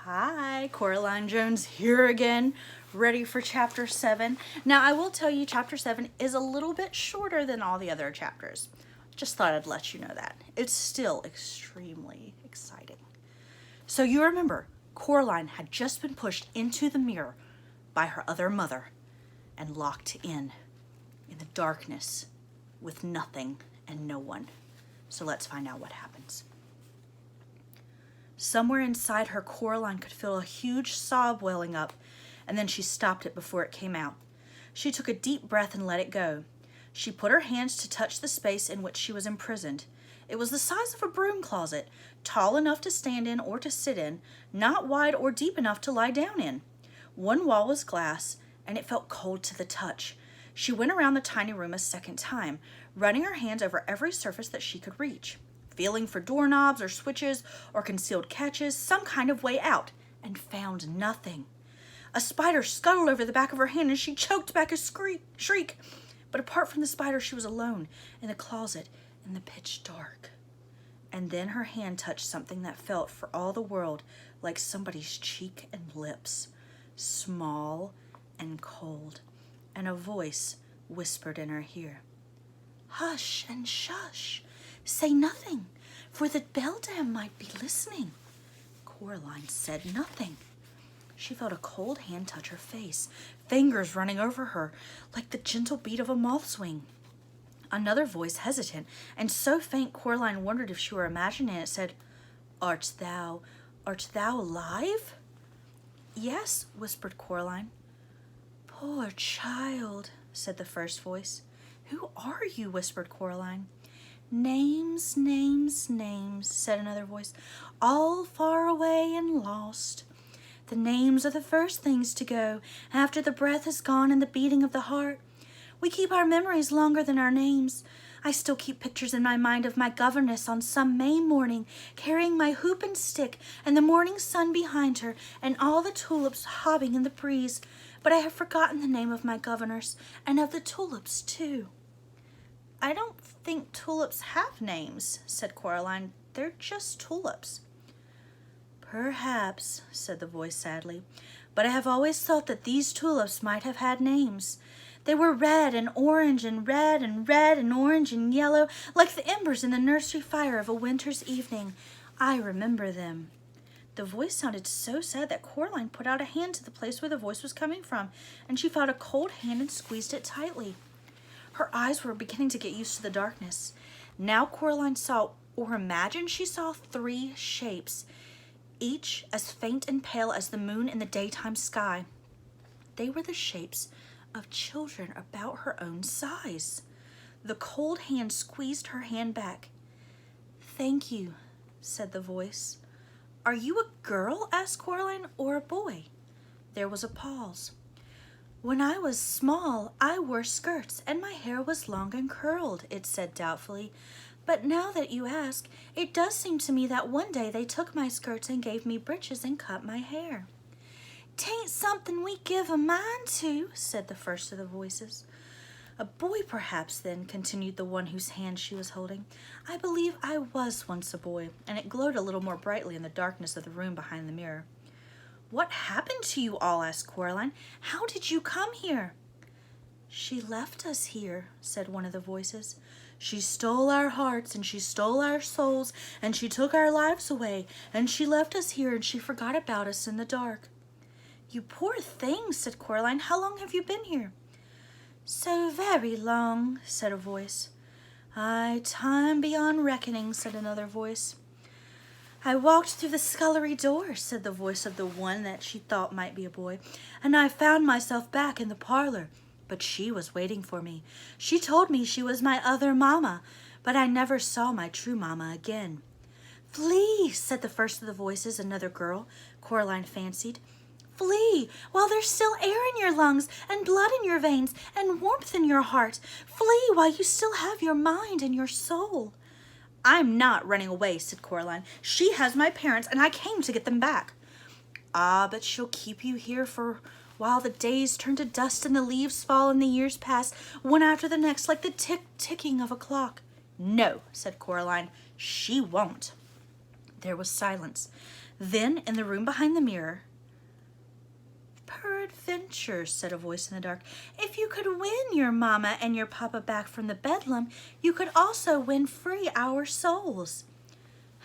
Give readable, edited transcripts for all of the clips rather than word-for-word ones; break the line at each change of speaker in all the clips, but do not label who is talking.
Hi, Coraline Jones here again, ready for chapter 7. Now, I will tell you chapter 7 is a little bit shorter than all the other chapters. Just thought I'd let you know that. It's still extremely exciting. So you remember, Coraline had just been pushed into the mirror by her other mother and locked in the darkness with nothing and no one. So let's find out what happens. Somewhere inside her, Coraline could feel a huge sob welling up, and then she stopped it before it came out. She took a deep breath and let it go. She put her hands to touch the space in which she was imprisoned. It was the size of a broom closet, tall enough to stand in or to sit in, not wide or deep enough to lie down in. One wall was glass, and it felt cold to the touch. She went around the tiny room a second time, running her hands over every surface that she could reach, feeling for doorknobs or switches or concealed catches, some kind of way out, and found nothing. A spider scuttled over the back of her hand and she choked back a shriek. But apart from the spider, she was alone in the closet in the pitch dark. And then her hand touched something that felt for all the world like somebody's cheek and lips, small and cold, and a voice whispered in her ear. "Hush and shush. Say nothing, for the beldam might be listening." Coraline said nothing. She felt a cold hand touch her face, fingers running over her like the gentle beat of a moth's wing. Another voice, hesitant and so faint Coraline wondered if she were imagining it, said, art thou alive?" "Yes," whispered Coraline. "Poor child," said the first voice. "Who are you?" whispered Coraline. "Names, names, names," said another voice, "all far away and lost. The names are the first things to go, after the breath is gone and the beating of the heart. We keep our memories longer than our names. I still keep pictures in my mind of my governess on some May morning, carrying my hoop and stick, and the morning sun behind her, and all the tulips hopping in the breeze. But I have forgotten the name of my governess, and of the tulips, too." "I don't think tulips have names," said Coraline. "They're just tulips." "Perhaps," said the voice sadly, "but I have always thought that these tulips might have had names. They were red and orange and red and red and orange and yellow, like the embers in the nursery fire of a winter's evening. I remember them." The voice sounded so sad that Coraline put out a hand to the place where the voice was coming from, and she felt a cold hand and squeezed it tightly. Her eyes were beginning to get used to the darkness. Now Coraline saw, or imagined she saw, 3 shapes, each as faint and pale as the moon in the daytime sky. They were the shapes of children about her own size. The cold hand squeezed her hand back. "Thank you," said the voice. "Are you a girl?" asked Coraline, "or a boy?" There was a pause. "When I was small, I wore skirts, and my hair was long and curled," it said doubtfully. "But now that you ask, it does seem to me that one day they took my skirts and gave me breeches and cut my hair." "'Tain't something we give a mind to," said the first of the voices. "A boy, perhaps, then," continued the one whose hand she was holding. "I believe I was once a boy," and it glowed a little more brightly in the darkness of the room behind the mirror. "What happened to you all?" asked Coraline. "How did you come here?" "She left us here," said one of the voices. "She stole our hearts, and she stole our souls, and she took our lives away, and she left us here, and she forgot about us in the dark." "You poor thing," said Coraline. "How long have you been here?" "So very long," said a voice. "Aye, time beyond reckoning," said another voice. "I walked through the scullery door," said the voice of the one that she thought might be a boy, "and I found myself back in the parlor. But she was waiting for me. She told me she was my other mamma, but I never saw my true mamma again." "Flee," said the first of the voices, another girl, Coraline fancied. "Flee while there's still air in your lungs and blood in your veins and warmth in your heart. Flee while you still have your mind and your soul." "I'm not running away," said Coraline. "She has my parents, and I came to get them back." "Ah, but she'll keep you here for while the days turn to dust and the leaves fall and the years pass, one after the next, like the ticking of a clock." "No," said Coraline, "she won't." There was silence. Then, in the room behind the mirror, "Peradventure," said a voice in the dark, "if you could win your mama and your papa back from the bedlam, you could also win free our souls."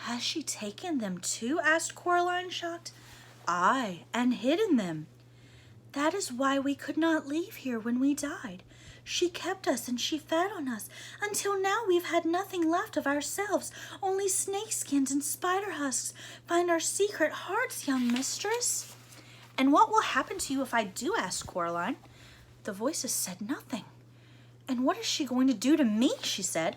"Has she taken them too?" asked Coraline, shocked. "Aye, and hidden them." "That is why we could not leave here when we died. She kept us and she fed on us, until now we've had nothing left of ourselves, only snakeskins and spider husks. Find our secret hearts, young mistress." "And what will happen to you if I do?" asked Coraline. The voices said nothing. "And what is she going to do to me?" she said.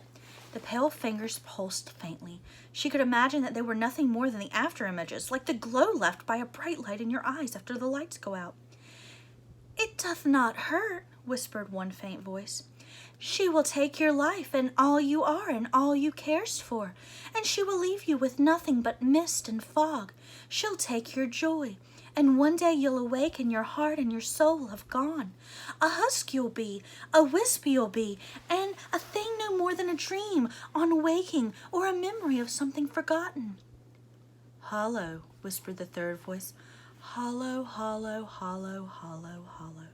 The pale fingers pulsed faintly. She could imagine that they were nothing more than the after images, like the glow left by a bright light in your eyes after the lights go out. "It doth not hurt," whispered one faint voice. "She will take your life and all you are and all you cares for, and she will leave you with nothing but mist and fog. She'll take your joy, and one day you'll awake and your heart and your soul have gone. A husk you'll be, a wisp you'll be, and a thing no more than a dream on waking or a memory of something forgotten." "Hollow," whispered the third voice. "Hollow, hollow, hollow, hollow, hollow."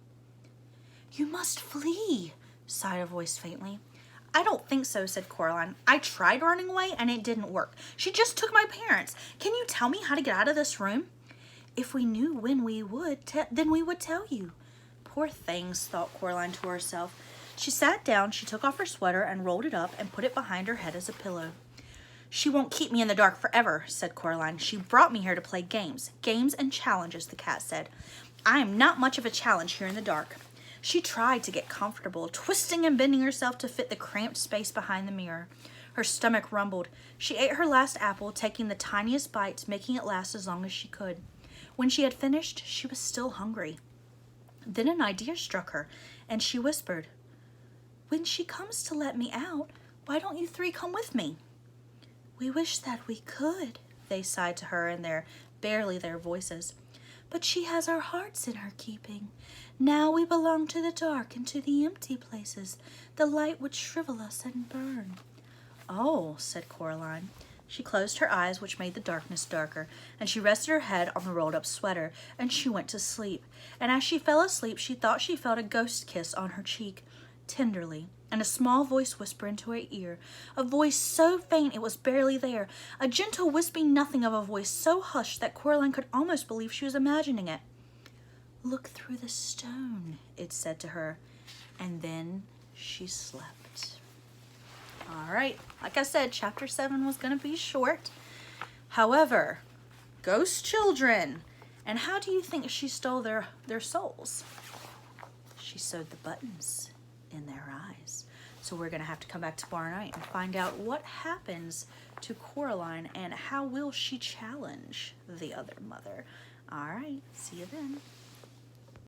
"You must flee," sighed a voice faintly. "I don't think so," said Coraline. "I tried running away and it didn't work. She just took my parents. Can you tell me how to get out of this room?" "If we knew when we would, then we would tell you." "Poor things," thought Coraline to herself. She sat down, she took off her sweater and rolled it up and put it behind her head as a pillow. "She won't keep me in the dark forever," said Coraline. "She brought me here to play games. Games and challenges," the cat said. "I am not much of a challenge here in the dark." She tried to get comfortable, twisting and bending herself to fit the cramped space behind the mirror. Her stomach rumbled. She ate her last apple, taking the tiniest bites, making it last as long as she could. When she had finished, she was still hungry. Then an idea struck her, and she whispered, "When she comes to let me out, why don't you three come with me?" "We wish that we could," they sighed to her in barely their voices. "But she has our hearts in her keeping. Now we belong to the dark and to the empty places. The light would shrivel us and burn." "Oh," said Coraline. She closed her eyes, which made the darkness darker, and she rested her head on the rolled-up sweater, and she went to sleep. And as she fell asleep, she thought she felt a ghost kiss on her cheek, tenderly, and a small voice whisper into her ear, a voice so faint it was barely there, a gentle wisping nothing of a voice so hushed that Coraline could almost believe she was imagining it. "Look through the stone," it said to her, and then she slept. All right, like I said, chapter 7 was going to be short. However, ghost children. And how do you think she stole their souls? She sewed the buttons in their eyes. So we're going to have to come back tomorrow night and find out what happens to Coraline and how will she challenge the other mother. All right, see you then.